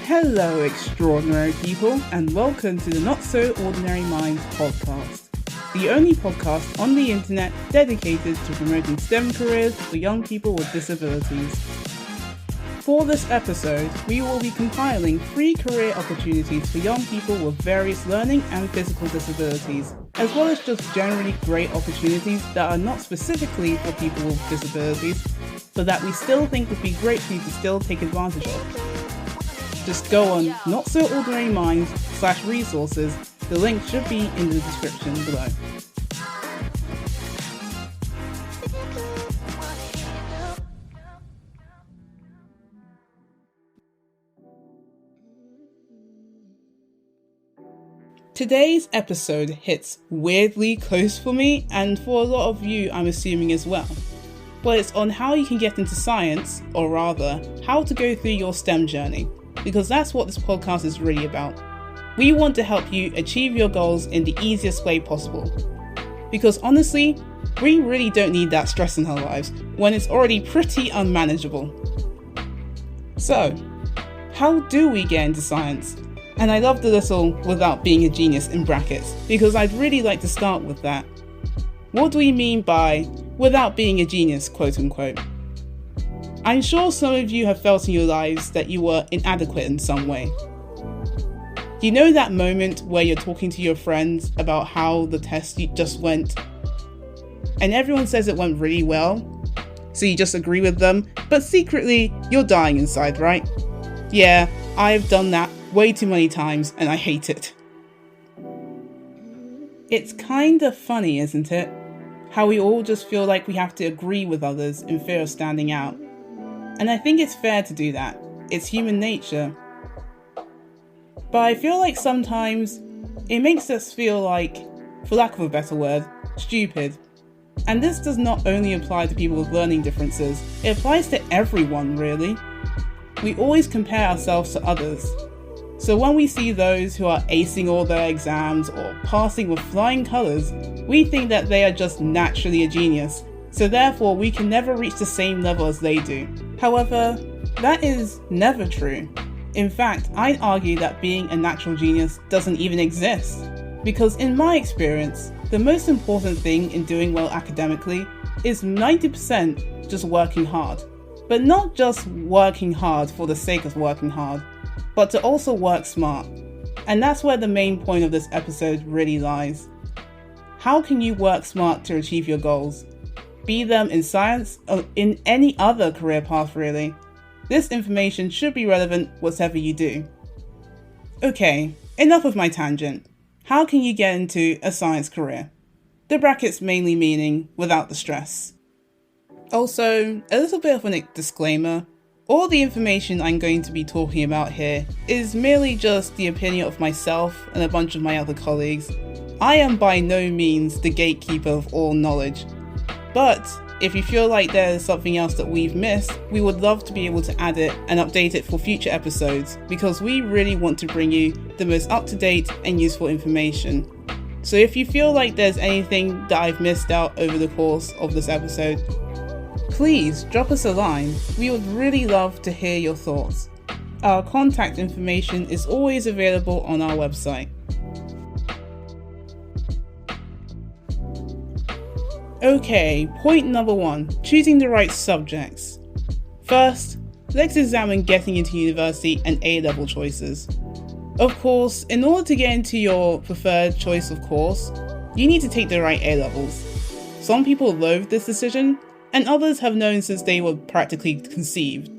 Hello, extraordinary people, and welcome to the Not So Ordinary Minds podcast, the only podcast on the internet dedicated to promoting STEM careers for young people with disabilities. For this episode, we will be compiling 3 career opportunities for young people with various learning and physical disabilities, as well as just generally great opportunities that are not specifically for people with disabilities, but that we still think would be great for you to still take advantage of. Just go on notsoordinaryminds.com/resources. The link should be in the description below. Today's episode hits weirdly close for me, and for a lot of you I'm assuming as well. But it's on how you can get into science, or rather, how to go through your STEM journey. Because that's what this podcast is really about. We want to help you achieve your goals in the easiest way possible. Because honestly, we really don't need that stress in our lives when it's already pretty unmanageable. So, how do we get into science? And I love the little "without being a genius" in brackets, because I'd really like to start with that. What do we mean by "without being a genius," quote unquote? I'm sure some of you have felt in your lives that you were inadequate in some way. You know that moment where you're talking to your friends about how the test just went, and everyone says it went really well, so you just agree with them, but secretly you're dying inside, right? Yeah, I've done that way too many times and I hate it. It's kinda funny, isn't it? How we all just feel like we have to agree with others in fear of standing out. And I think it's fair to do that. It's human nature. But I feel like sometimes it makes us feel like, for lack of a better word, stupid. And this does not only apply to people with learning differences, it applies to everyone really. We always compare ourselves to others. So when we see those who are acing all their exams or passing with flying colours, we think that they are just naturally a genius. So therefore we can never reach the same level as they do. However, that is never true. In fact, I'd argue that being a natural genius doesn't even exist. Because in my experience, the most important thing in doing well academically is 90% just working hard. But not just working hard for the sake of working hard, but to also work smart. And that's where the main point of this episode really lies. How can you work smart to achieve your goals? Be them in science or in any other career path really. This information should be relevant whatever you do. Okay, enough of my tangent. How can you get into a science career? The brackets mainly meaning without the stress. Also, a little bit of a disclaimer. All the information I'm going to be talking about here is merely just the opinion of myself and a bunch of my other colleagues. I am by no means the gatekeeper of all knowledge. But if you feel like there's something else that we've missed, we would love to be able to add it and update it for future episodes, because we really want to bring you the most up-to-date and useful information. So if you feel like there's anything that I've missed out over the course of this episode, please drop us a line. We would really love to hear your thoughts. Our contact information is always available on our website. Okay, point number 1, choosing the right subjects. First, let's examine getting into university and A-level choices. Of course, in order to get into your preferred choice of course, you need to take the right A-levels. Some people loathe this decision, and others have known since they were practically conceived.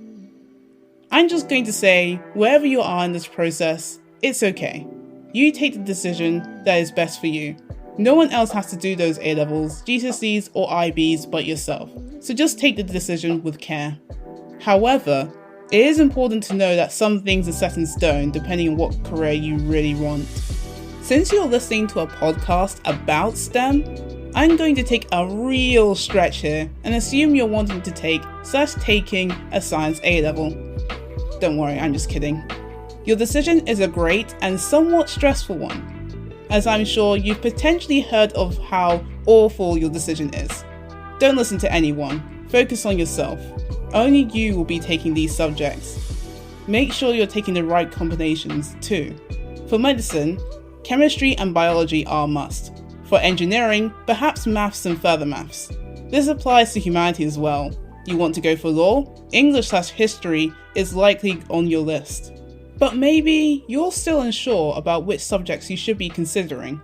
I'm just going to say, wherever you are in this process, it's okay. You take the decision that is best for you. No one else has to do those A-levels, GCSEs or IBs but yourself, so just take the decision with care. However, it is important to know that some things are set in stone depending on what career you really want. Since you're listening to a podcast about STEM, I'm going to take a real stretch here and assume you're wanting to taking a science A-level. Don't worry, I'm just kidding. Your decision is a great and somewhat stressful one, as I'm sure you've potentially heard of how awful your decision is. Don't listen to anyone, focus on yourself. Only you will be taking these subjects. make sure you're taking the right combinations too. For medicine, chemistry and biology are a must. For engineering, perhaps maths and further maths. This applies to humanities as well. You want to go for law? English/history is likely on your list. But maybe you're still unsure about which subjects you should be considering.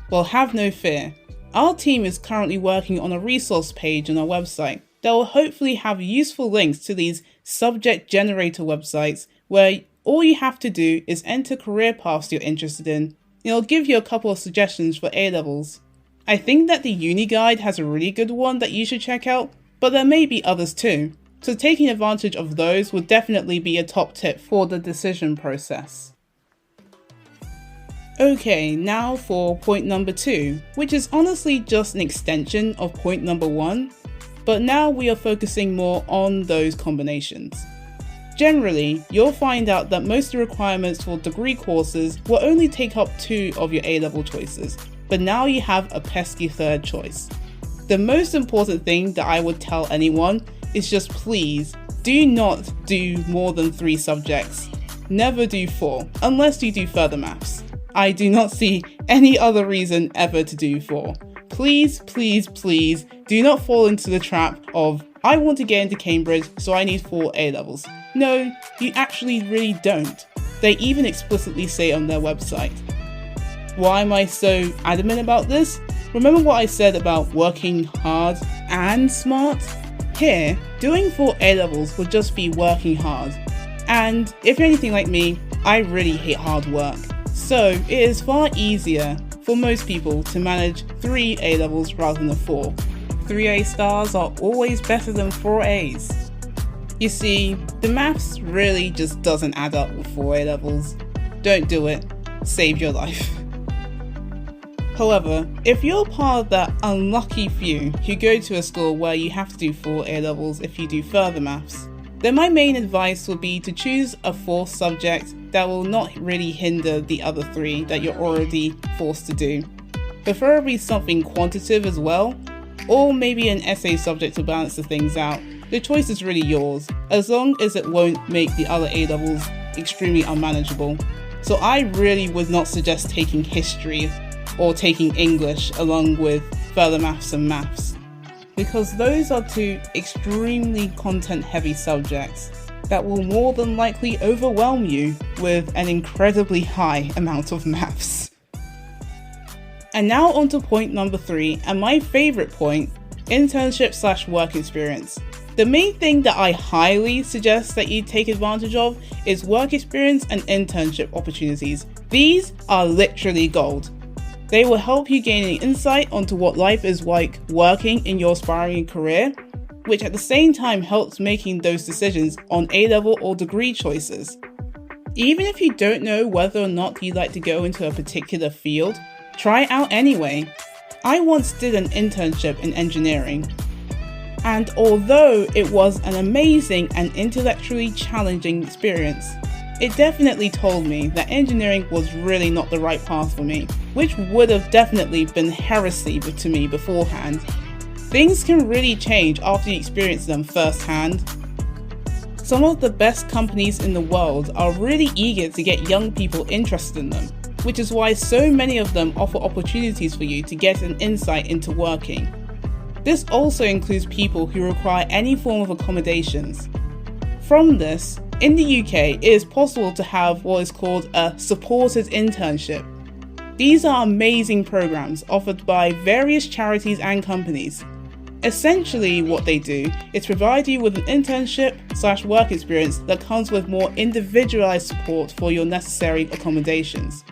Well, have no fear. Our team is currently working on a resource page on our website that will hopefully have useful links to these subject generator websites where all you have to do is enter career paths you're interested in. It'll give you a couple of suggestions for A-levels. I think that the Uni Guide has a really good one that you should check out, but there may be others too. So taking advantage of those would definitely be a top tip for the decision process. Okay, now for point number 2, which is honestly just an extension of point number 1, but now we are focusing more on those combinations. Generally, you'll find out that most of the requirements for degree courses will only take up 2 of your A-level choices, but now you have a pesky third choice. The most important thing that I would tell anyone is just please do not do more than 3 subjects. Never do 4, unless you do further maths. I do not see any other reason ever to do 4. Please, please, please do not fall into the trap of I want to get into Cambridge, so I need 4 A-levels. No, you actually really don't. They even explicitly say on their website. Why am I so adamant about this? Remember what I said about working hard and smart? Here, doing 4 A-levels would just be working hard. And if you're anything like me, I really hate hard work. So it is far easier for most people to manage 3 A-levels rather than 4. 3 A stars are always better than 4 A's. You see, the maths really just doesn't add up with 4 A-levels. Don't do it. Save your life. However, if you're part of that unlucky few who go to a school where you have to do 4 A-levels if you do further maths, then my main advice would be to choose a 4th subject that will not really hinder the other 3 that you're already forced to do. Preferably something quantitative as well, or maybe an essay subject to balance the things out. The choice is really yours, as long as it won't make the other A-levels extremely unmanageable. So I really would not suggest taking history or taking English along with further maths and maths, because those are 2 extremely content-heavy subjects that will more than likely overwhelm you with an incredibly high amount of maths. And now on to point number 3, and my favourite point, internship/work experience. The main thing that I highly suggest that you take advantage of is work experience and internship opportunities. These are literally gold. They will help you gain an insight onto what life is like working in your aspiring career, which at the same time helps making those decisions on A-level or degree choices. Even if you don't know whether or not you'd like to go into a particular field, try it out anyway. I once did an internship in engineering, and although it was an amazing and intellectually challenging experience, it definitely told me that engineering was really not the right path for me, which would have definitely been heresy to me beforehand. Things can really change after you experience them firsthand. Some of the best companies in the world are really eager to get young people interested in them, which is why so many of them offer opportunities for you to get an insight into working. This also includes people who require any form of accommodations. From this, in the UK, it is possible to have what is called a supported internship. These are amazing programs offered by various charities and companies. Essentially, what they do is provide you with an internship/work experience that comes with more individualized support for your necessary accommodations.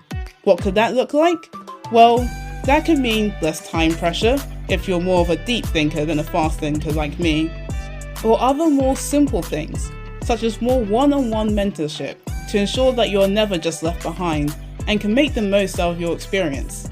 What could that look like? Well, that could mean less time pressure, if you're more of a deep thinker than a fast thinker like me, or other more simple things, such as more one-on-one mentorship to ensure that you're never just left behind and can make the most out of your experience.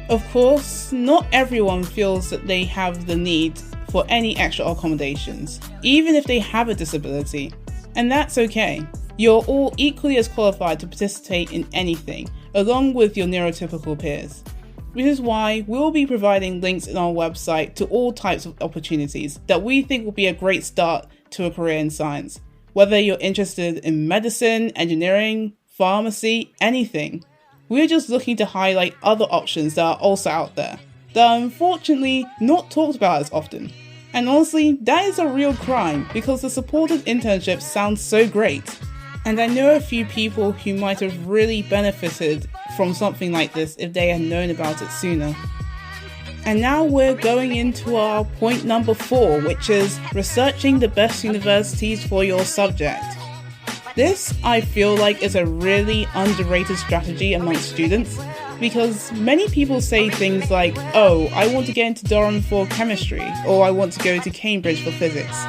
Of course, not everyone feels that they have the need for any extra accommodations, even if they have a disability, and that's okay. You're all equally as qualified to participate in anything, along with your neurotypical peers. Which is why we'll be providing links in our website to all types of opportunities that we think will be a great start to a career in science, Whether you're interested in medicine, engineering, pharmacy, anything. We're just looking to highlight other options that are also out there, that are unfortunately not talked about as often. And honestly, that is a real crime because the supported internships sound so great. And I know a few people who might have really benefited from something like this if they had known about it sooner. And now we're going into our point number 4, which is researching the best universities for your subject. This, I feel like, is a really underrated strategy amongst students because many people say things like, oh, I want to get into Durham for chemistry, or I want to go to Cambridge for physics.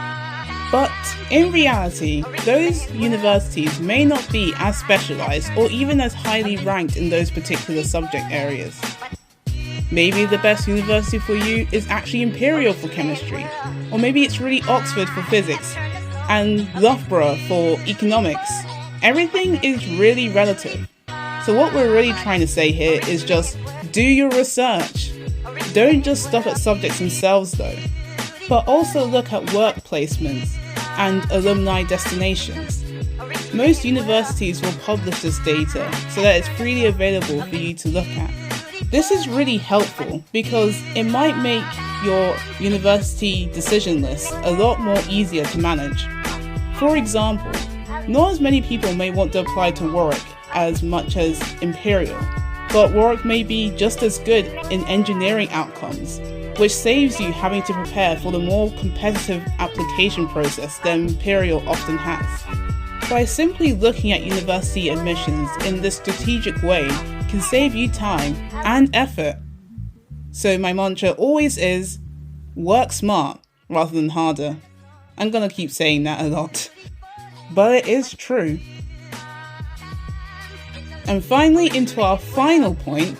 But in reality, those universities may not be as specialised or even as highly ranked in those particular subject areas. Maybe the best university for you is actually Imperial for chemistry, or maybe it's really Oxford for physics, and Loughborough for economics. Everything is really relative. So what we're really trying to say here is just do your research. Don't just stop at subjects themselves though, but also look at work placements and alumni destinations. Most universities will publish this data so that it's freely available for you to look at. This is really helpful because it might make your university decision list a lot more easier to manage. For example, not as many people may want to apply to Warwick as much as Imperial, but Warwick may be just as good in engineering outcomes, which saves you having to prepare for the more competitive application process that Imperial often has. By simply looking at university admissions in this strategic way can save you time and effort. So my mantra always is, work smart rather than harder. I'm gonna keep saying that a lot, but it is true. And finally, into our final point,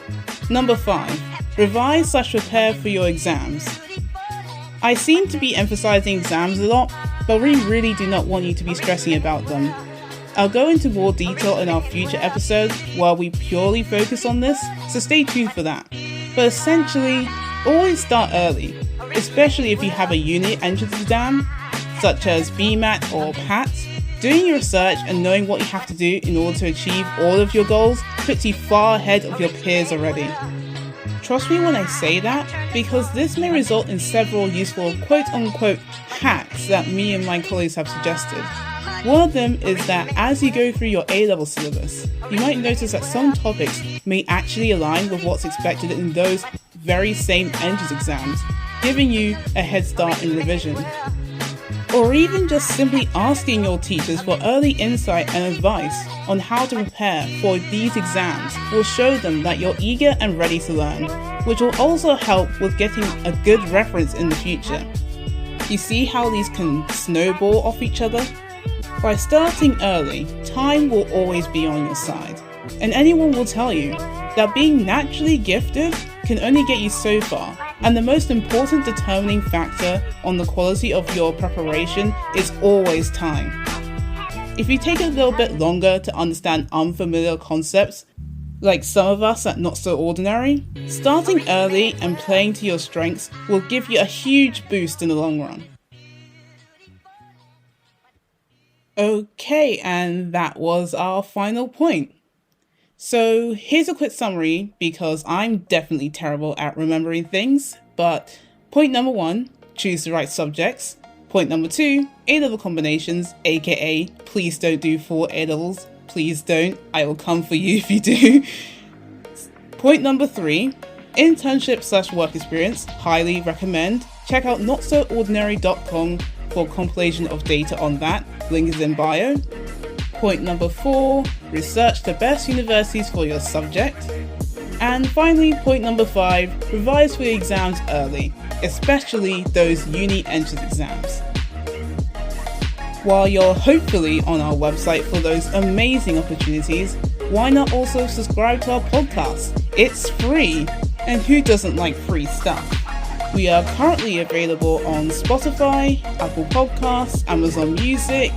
number 5, revise/prepare for your exams. I seem to be emphasizing exams a lot, but we really do not want you to be stressing about them. I'll go into more detail in our future episodes where we purely focus on this, so stay tuned for that. But essentially, always start early, especially if you have a unit entrance exam, such as BMAT or PAT. Doing your research and knowing what you have to do in order to achieve all of your goals puts you far ahead of your peers already. Trust me when I say that, because this may result in several useful quote-unquote hacks that me and my colleagues have suggested. One of them is that as you go through your A-level syllabus, you might notice that some topics may actually align with what's expected in those very same entrance exams, giving you a head start in revision. Or even just simply asking your teachers for early insight and advice on how to prepare for these exams will show them that you're eager and ready to learn, which will also help with getting a good reference in the future. You see how these can snowball off each other? By starting early, time will always be on your side, and anyone will tell you that being naturally gifted can only get you so far, and the most important determining factor on the quality of your preparation is always time. If you take a little bit longer to understand unfamiliar concepts, like some of us at Not So Ordinary, starting early and playing to your strengths will give you a huge boost in the long run. Okay, and that was our final point. So here's a quick summary because I'm definitely terrible at remembering things, but point number 1, choose the right subjects. Point number 2, A-level combinations, aka please don't do 4 A-levels, please don't, I will come for you if you do. Point number 3, internship/work experience, highly recommend. Check out notsoordinary.com for a compilation of data on that, link is in bio. Point number 4, research the best universities for your subject. And finally, point number 5, revise for your exams early, especially those uni entrance exams. While you're hopefully on our website for those amazing opportunities, why not also subscribe to our podcast? It's free, and who doesn't like free stuff? We are currently available on Spotify, Apple Podcasts, Amazon Music,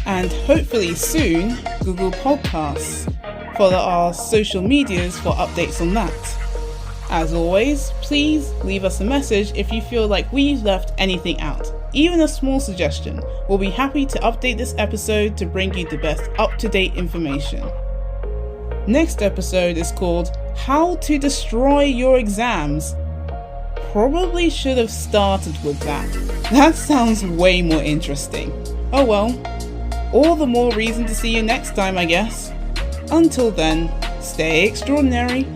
and hopefully soon, Google Podcasts. Follow our social medias for updates on that. As always, please leave us a message if you feel like we've left anything out. even a small suggestion, we'll be happy to update this episode to bring you the best up-to-date information. Next episode is called How to Destroy Your Exams. Probably should have started with that. That sounds way more interesting. Oh well, all the more reason to see you next time, I guess. Until then, stay extraordinary.